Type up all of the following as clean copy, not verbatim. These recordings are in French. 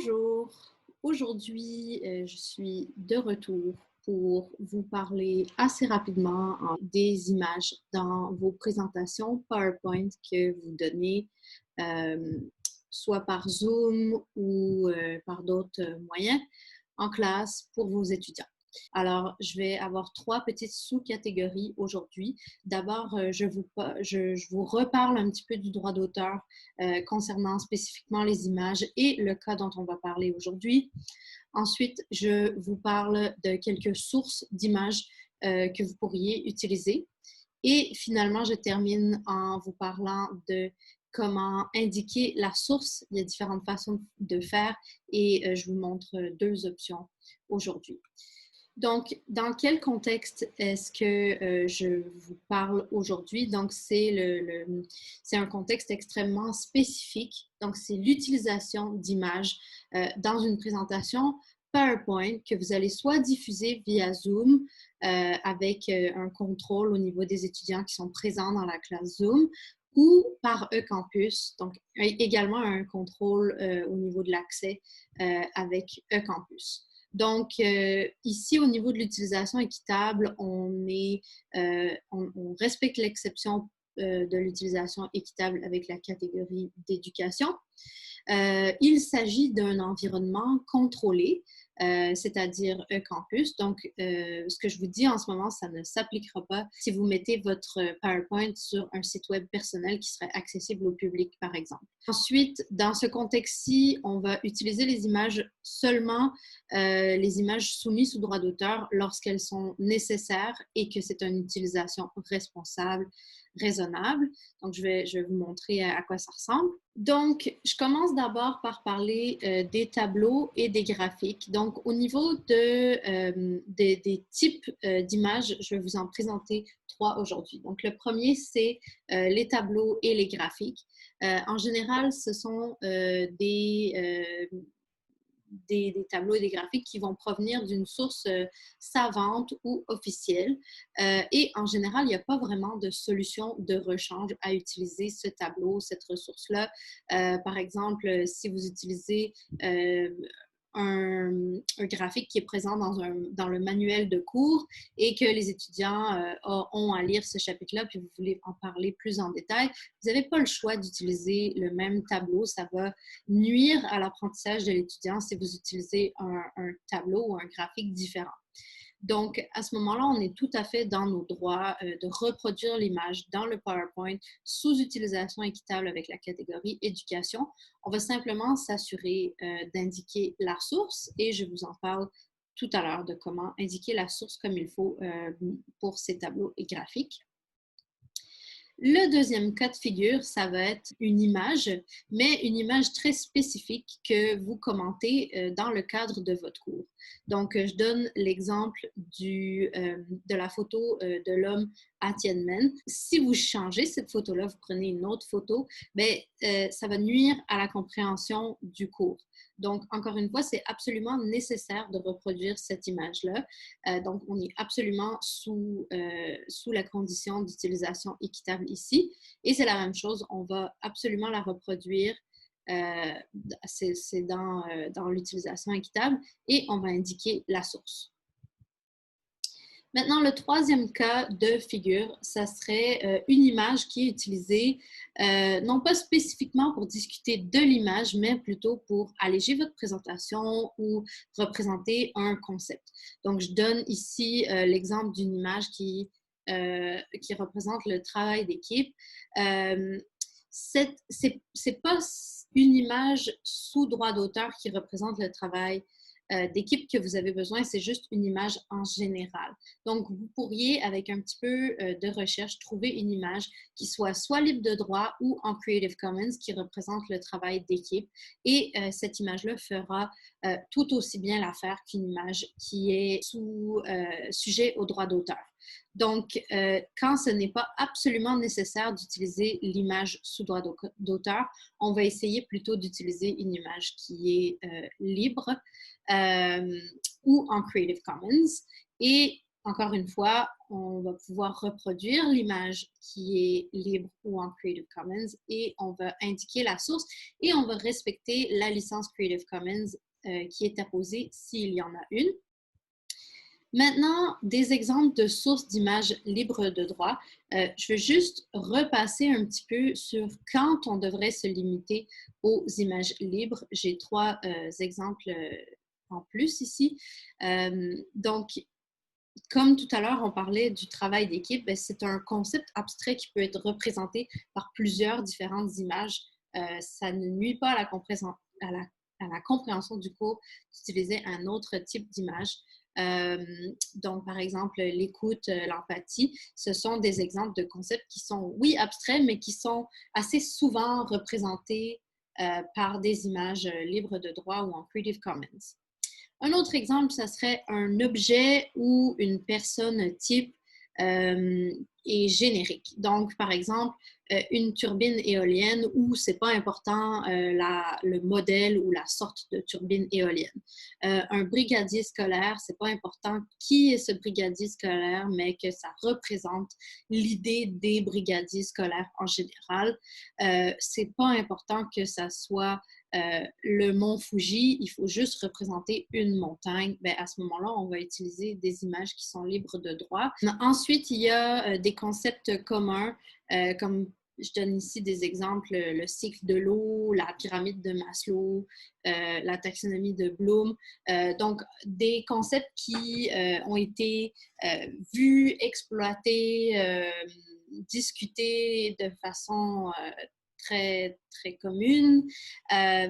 Bonjour, aujourd'hui je suis de retour pour vous parler assez rapidement des images dans vos présentations PowerPoint que vous donnez, euh, soit par Zoom ou par d'autres moyens en classe pour vos étudiants. Alors, je vais avoir trois petites sous-catégories aujourd'hui. D'abord, je vous reparle un petit peu du droit d'auteur concernant spécifiquement les images et le cas dont on va parler aujourd'hui. Ensuite, je vous parle de quelques sources d'images que vous pourriez utiliser. Et finalement, je termine en vous parlant de comment indiquer la source. Il y a différentes façons de faire et je vous montre deux options aujourd'hui. Donc, dans quel contexte est-ce que je vous parle aujourd'hui? Donc, c'est un contexte extrêmement spécifique. Donc, c'est l'utilisation d'images dans une présentation PowerPoint que vous allez soit diffuser via Zoom avec un contrôle au niveau des étudiants qui sont présents dans la classe Zoom ou par eCampus, donc également un contrôle au niveau de l'accès avec eCampus. Donc, ici, au niveau de l'utilisation équitable, on respecte l'exception de l'utilisation équitable avec la catégorie d'éducation. Il s'agit d'un environnement contrôlé, c'est-à-dire campus. Donc, ce que je vous dis en ce moment, ça ne s'appliquera pas si vous mettez votre PowerPoint sur un site web personnel qui serait accessible au public, par exemple. Ensuite, dans ce contexte-ci, on va utiliser les images seulement, les images soumises sous droit d'auteur lorsqu'elles sont nécessaires et que c'est une utilisation responsable, raisonnable. Donc, je vais vous montrer à quoi ça ressemble. Donc, je commence d'abord par parler des tableaux et des graphiques. Donc, au niveau des types d'images, je vais vous en présenter trois aujourd'hui. Donc, le premier, c'est les tableaux et les graphiques. En général, ce sont des tableaux et des graphiques qui vont provenir d'une source savante ou officielle. Et en général, il n'y a pas vraiment de solution de rechange à utiliser ce tableau, cette ressource-là. Par exemple, si vous utilisez un graphique qui est présent dans le manuel de cours et que les étudiants ont à lire ce chapitre-là, puis vous voulez en parler plus en détail, vous n'avez pas le choix d'utiliser le même tableau. Ça va nuire à l'apprentissage de l'étudiant si vous utilisez un tableau ou un graphique différent. Donc, à ce moment-là, on est tout à fait dans nos droits de reproduire l'image dans le PowerPoint sous utilisation équitable avec la catégorie éducation. On va simplement s'assurer d'indiquer la source et je vous en parle tout à l'heure de comment indiquer la source comme il faut pour ces tableaux et graphiques. Le deuxième cas de figure, ça va être une image, mais une image très spécifique que vous commentez dans le cadre de votre cours. Donc, je donne l'exemple de la photo de l'homme à Tiananmen. Si vous changez cette photo-là, vous prenez une autre photo, bien, ça va nuire à la compréhension du cours. Donc, encore une fois, c'est absolument nécessaire de reproduire cette image-là. Donc, on est absolument sous la condition d'utilisation équitable ici. Et c'est la même chose, on va absolument la reproduire. C'est dans l'utilisation équitable et on va indiquer la source. Maintenant, le troisième cas de figure, ça serait une image qui est utilisée non pas spécifiquement pour discuter de l'image, mais plutôt pour alléger votre présentation ou représenter un concept. Donc, je donne ici l'exemple d'une image qui représente le travail d'équipe. C'est pas une image sous droit d'auteur qui représente le travail d'équipe que vous avez besoin, c'est juste une image en général. Donc, vous pourriez, avec un petit peu de recherche, trouver une image qui soit libre de droit ou en Creative Commons, qui représente le travail d'équipe. Et cette image-là fera tout aussi bien l'affaire qu'une image qui est sujet au droit d'auteur. Donc, quand ce n'est pas absolument nécessaire d'utiliser l'image sous droit d'auteur, on va essayer plutôt d'utiliser une image qui est libre ou en Creative Commons. Et encore une fois, on va pouvoir reproduire l'image qui est libre ou en Creative Commons et on va indiquer la source et on va respecter la licence Creative Commons qui est apposée s'il y en a une. Maintenant, des exemples de sources d'images libres de droit. Je veux juste repasser un petit peu sur quand on devrait se limiter aux images libres. J'ai 3 exemples en plus ici. Donc, comme tout à l'heure, on parlait du travail d'équipe, c'est un concept abstrait qui peut être représenté par plusieurs différentes images. Ça ne nuit pas à la compréhension du cours d'utiliser un autre type d'image. Donc, par exemple, l'écoute, l'empathie, ce sont des exemples de concepts qui sont, oui, abstraits, mais qui sont assez souvent représentés par des images libres de droit ou en Creative Commons. Un autre exemple, ça serait un objet ou une personne type est générique. Donc, par exemple, une turbine éolienne où c'est pas important le modèle ou la sorte de turbine éolienne. Un brigadier scolaire, c'est pas important qui est ce brigadier scolaire, mais que ça représente l'idée des brigadiers scolaires en général. C'est pas important que ça soit le mont Fuji, il faut juste représenter une montagne. Bien, à ce moment-là, on va utiliser des images qui sont libres de droit. Ensuite, il y a des concepts communs, comme je donne ici des exemples, le cycle de l'eau, la pyramide de Maslow, la taxonomie de Bloom. Donc, des concepts qui ont été vus, exploités, discutés de façon très, très commune.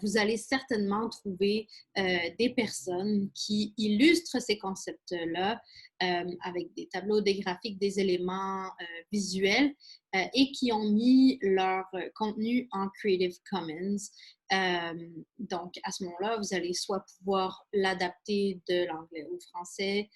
Vous allez certainement trouver des personnes qui illustrent ces concepts-là avec des tableaux, des graphiques, des éléments visuels et qui ont mis leur contenu en Creative Commons. Donc, à ce moment-là, vous allez soit pouvoir l'adapter de l'anglais au français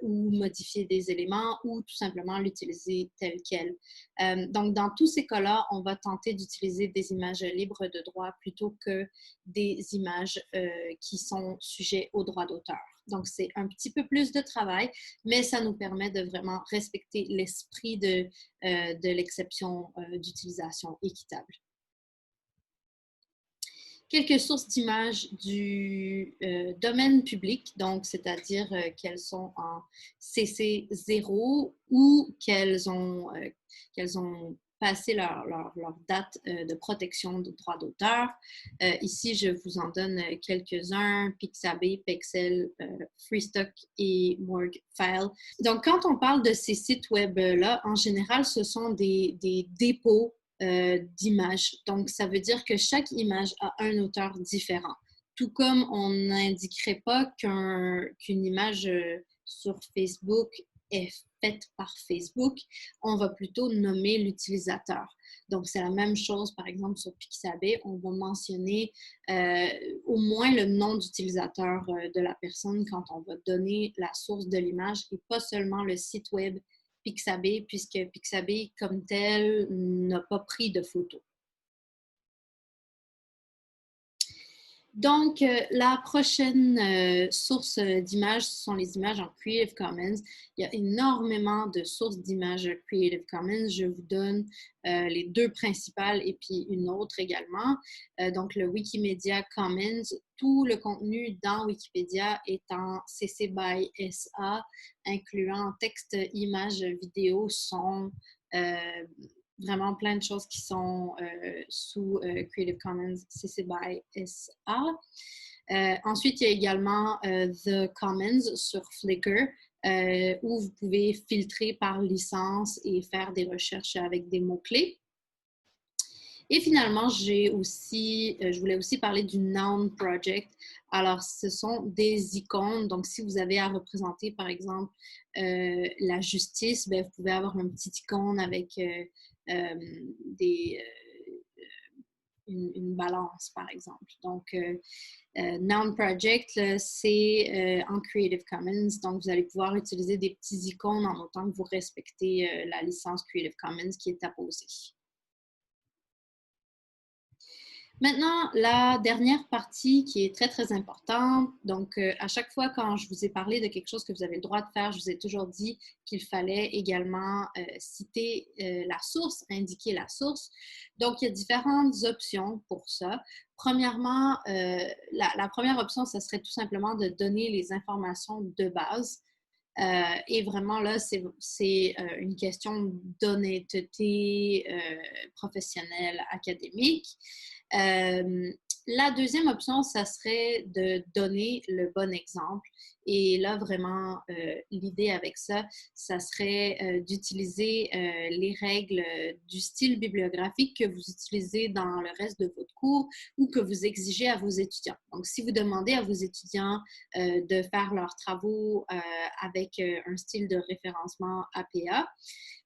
ou modifier des éléments ou tout simplement l'utiliser tel quel. Donc, dans tous ces cas-là, on va tenter d'utiliser des images libres de droit plutôt que des images qui sont sujets aux droits d'auteur. Donc, c'est un petit peu plus de travail, mais ça nous permet de vraiment respecter l'esprit de l'exception d'utilisation équitable. Quelques sources d'images du domaine public, donc c'est-à-dire qu'elles sont en CC0 ou qu'elles ont passé leur date de protection de droits d'auteur. Ici, je vous en donne quelques-uns, Pixabay, Pexel, Freestock et Morgfile. Donc, quand on parle de ces sites web-là, en général, ce sont des dépôts d'images. Donc, ça veut dire que chaque image a un auteur différent. Tout comme on n'indiquerait pas qu'une image sur Facebook est faite par Facebook, on va plutôt nommer l'utilisateur. Donc, c'est la même chose, par exemple, sur Pixabay, on va mentionner au moins le nom d'utilisateur de la personne quand on va donner la source de l'image et pas seulement le site web Pixabay, puisque Pixabay, comme tel, n'a pas pris de photos. Donc, la prochaine source d'images, ce sont les images en Creative Commons. Il y a énormément de sources d'images Creative Commons. Je vous donne les 2 principales et puis une autre également. Donc, le Wikimedia Commons, tout le contenu dans Wikipédia est en CC BY SA, incluant texte, images, vidéos, son, vraiment plein de choses qui sont sous Creative Commons CC BY SA. Ensuite, il y a également The Commons sur Flickr, où vous pouvez filtrer par licence et faire des recherches avec des mots-clés. Et finalement, je voulais aussi parler du Noun Project. Alors, ce sont des icônes. Donc, si vous avez à représenter, par exemple, la justice, bien, vous pouvez avoir un petit icône avec une balance, par exemple. Donc, Noun Project, c'est en Creative Commons. Donc, vous allez pouvoir utiliser des petits icônes en autant que vous respectez la licence Creative Commons qui est apposée. Maintenant, la dernière partie qui est très, très importante. Donc, à chaque fois quand je vous ai parlé de quelque chose que vous avez le droit de faire, je vous ai toujours dit qu'il fallait également citer la source, indiquer la source. Donc, il y a différentes options pour ça. Premièrement, la première option, ce serait tout simplement de donner les informations de base. Et vraiment, là, c'est une question d'honnêteté professionnelle, académique. La deuxième option, ça serait de donner le bon exemple. Et là, vraiment, l'idée avec ça, ça serait d'utiliser les règles du style bibliographique que vous utilisez dans le reste de votre cours ou que vous exigez à vos étudiants. Donc, si vous demandez à vos étudiants de faire leurs travaux avec un style de référencement APA,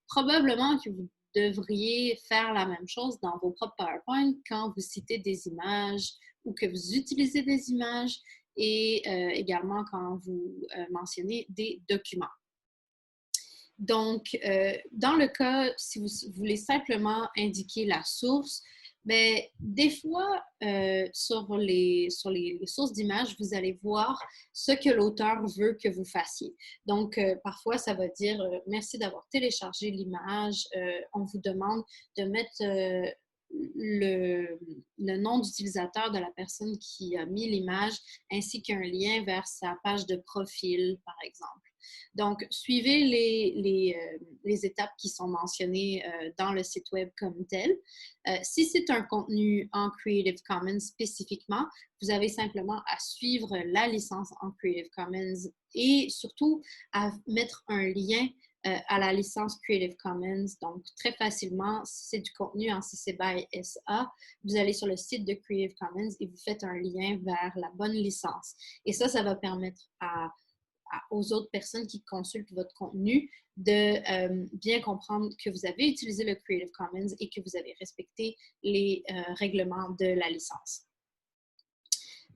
probablement que vous devriez faire la même chose dans vos propres PowerPoint quand vous citez des images ou que vous utilisez des images et également quand vous mentionnez des documents. Donc, dans le cas, si vous voulez simplement indiquer la source, mais des fois, sur les sources d'images, vous allez voir ce que l'auteur veut que vous fassiez. Donc, parfois, ça va dire merci d'avoir téléchargé l'image. On vous demande de mettre le nom d'utilisateur de la personne qui a mis l'image ainsi qu'un lien vers sa page de profil, par exemple. Donc, suivez les étapes qui sont mentionnées dans le site web comme tel. Si c'est un contenu en Creative Commons spécifiquement, vous avez simplement à suivre la licence en Creative Commons et surtout à mettre un lien à la licence Creative Commons. Donc, très facilement, si c'est du contenu en CC BY SA, vous allez sur le site de Creative Commons et vous faites un lien vers la bonne licence. Et ça va permettre aux autres personnes qui consultent votre contenu de bien comprendre que vous avez utilisé le Creative Commons et que vous avez respecté les règlements de la licence.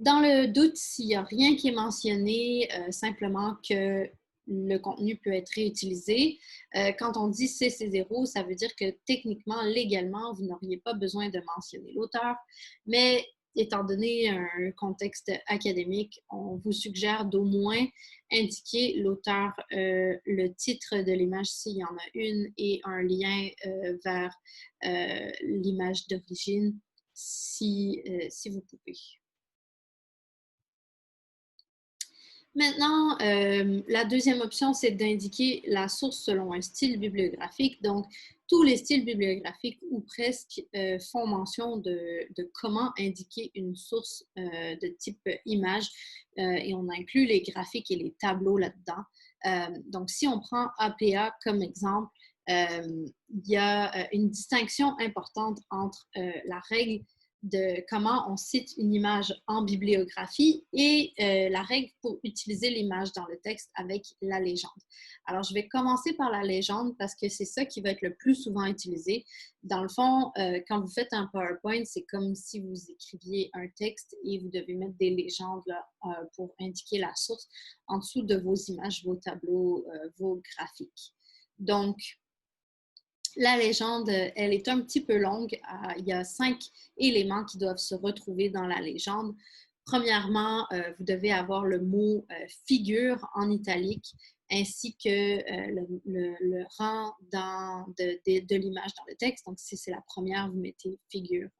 Dans le doute, s'il n'y a rien qui est mentionné, simplement que le contenu peut être réutilisé. Quand on dit CC0, ça veut dire que techniquement, légalement, vous n'auriez pas besoin de mentionner l'auteur, mais étant donné un contexte académique, on vous suggère d'au moins indiquer l'auteur, le titre de l'image s'il y en a une et un lien vers l'image d'origine si vous pouvez. Maintenant, la deuxième option, c'est d'indiquer la source selon un style bibliographique. Donc, tous les styles bibliographiques ou presque font mention de comment indiquer une source de type image et on inclut les graphiques et les tableaux là-dedans. Donc, si on prend APA comme exemple, il y a une distinction importante entre la règle de comment on cite une image en bibliographie et la règle pour utiliser l'image dans le texte avec la légende. Alors, je vais commencer par la légende parce que c'est ça qui va être le plus souvent utilisé. Dans le fond, quand vous faites un PowerPoint, c'est comme si vous écriviez un texte et vous devez mettre des légendes là, pour indiquer la source en dessous de vos images, vos tableaux, vos graphiques. Donc, la légende, elle est un petit peu longue. Il y a 5 éléments qui doivent se retrouver dans la légende. Premièrement, vous devez avoir le mot figure en italique ainsi que le rang de l'image dans le texte. Donc, si c'est la première, vous mettez figure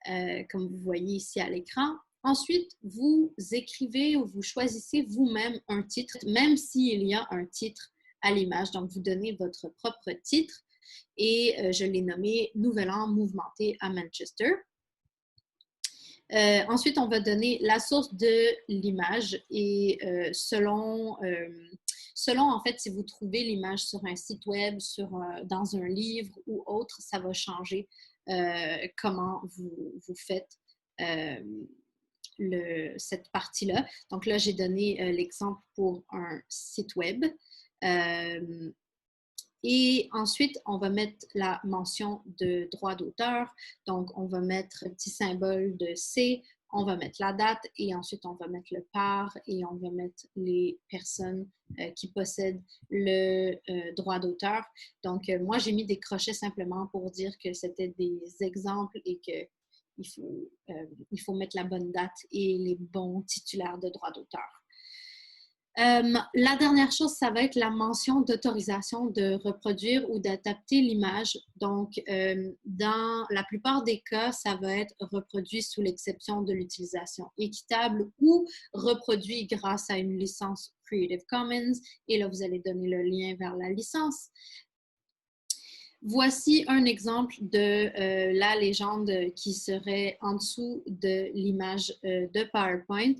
1, comme vous voyez ici à l'écran. Ensuite, vous écrivez ou vous choisissez vous-même un titre, même s'il y a un titre à l'image. Donc, vous donnez votre propre titre et je l'ai nommé Nouvel An mouvementé à Manchester. Ensuite, on va donner la source de l'image et selon en fait, si vous trouvez l'image sur un site web, dans un livre ou autre, ça va changer comment vous faites cette partie-là. Donc là, j'ai donné l'exemple pour un site web. Et ensuite, on va mettre la mention de droit d'auteur. Donc, on va mettre un petit symbole de C, on va mettre la date et ensuite, on va mettre le par et on va mettre les personnes qui possèdent le droit d'auteur. Donc, moi, j'ai mis des crochets simplement pour dire que c'était des exemples et que il faut mettre la bonne date et les bons titulaires de droits d'auteur. La dernière chose, ça va être la mention d'autorisation de reproduire ou d'adapter l'image. Donc, dans la plupart des cas, ça va être reproduit sous l'exception de l'utilisation équitable ou reproduit grâce à une licence Creative Commons. Et là, vous allez donner le lien vers la licence. Voici un exemple de la légende qui serait en dessous de l'image de PowerPoint.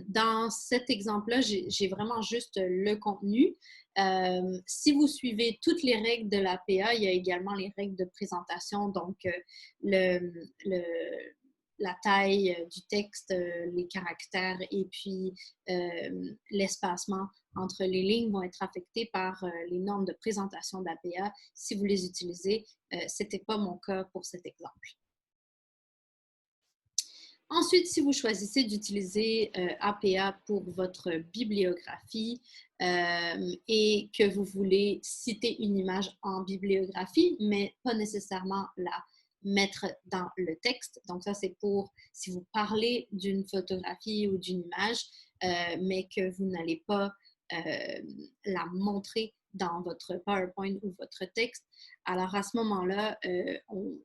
Dans cet exemple-là, j'ai vraiment juste le contenu. Si vous suivez toutes les règles de l'APA, il y a également les règles de présentation, donc la taille du texte, les caractères et puis l'espacement entre les lignes vont être affectés par les normes de présentation d'APA. Si vous les utilisez, ce n'était pas mon cas pour cet exemple. Ensuite, si vous choisissez d'utiliser APA pour votre bibliographie et que vous voulez citer une image en bibliographie, mais pas nécessairement la mettre dans le texte. Donc ça, c'est pour si vous parlez d'une photographie ou d'une image, mais que vous n'allez pas la montrer dans votre PowerPoint ou votre texte. Alors, à ce moment-là,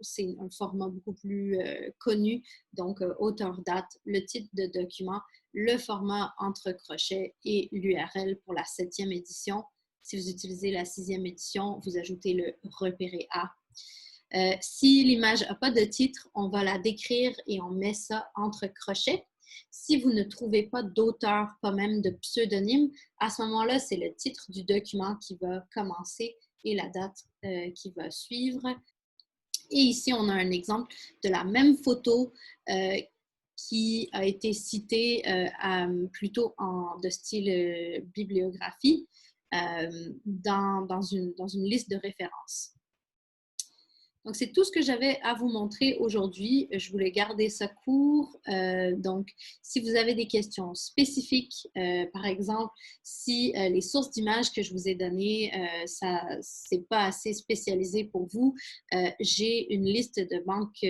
c'est un format beaucoup plus connu, donc auteur-date, le titre de document, le format entre crochets et l'URL pour la 7e édition. Si vous utilisez la 6e édition, vous ajoutez le repéré à. Si l'image n'a pas de titre, on va la décrire et on met ça entre crochets. Si vous ne trouvez pas d'auteur, pas même de pseudonyme, à ce moment-là, c'est le titre du document qui va commencer et la date qui va suivre. Et ici, on a un exemple de la même photo qui a été citée plutôt de style bibliographie dans une liste de références. Donc, c'est tout ce que j'avais à vous montrer aujourd'hui. Je voulais garder ça court. Donc, si vous avez des questions spécifiques, par exemple, si les sources d'images que je vous ai données, c'est pas assez spécialisé pour vous, j'ai une liste de banques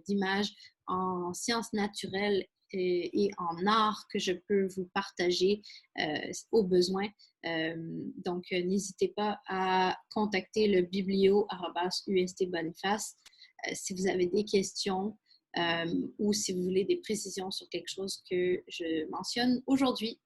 d'images en sciences naturelles et en art que je peux vous partager au besoin. Donc, n'hésitez pas à contacter le biblio@ustboniface si vous avez des questions ou si vous voulez des précisions sur quelque chose que je mentionne aujourd'hui.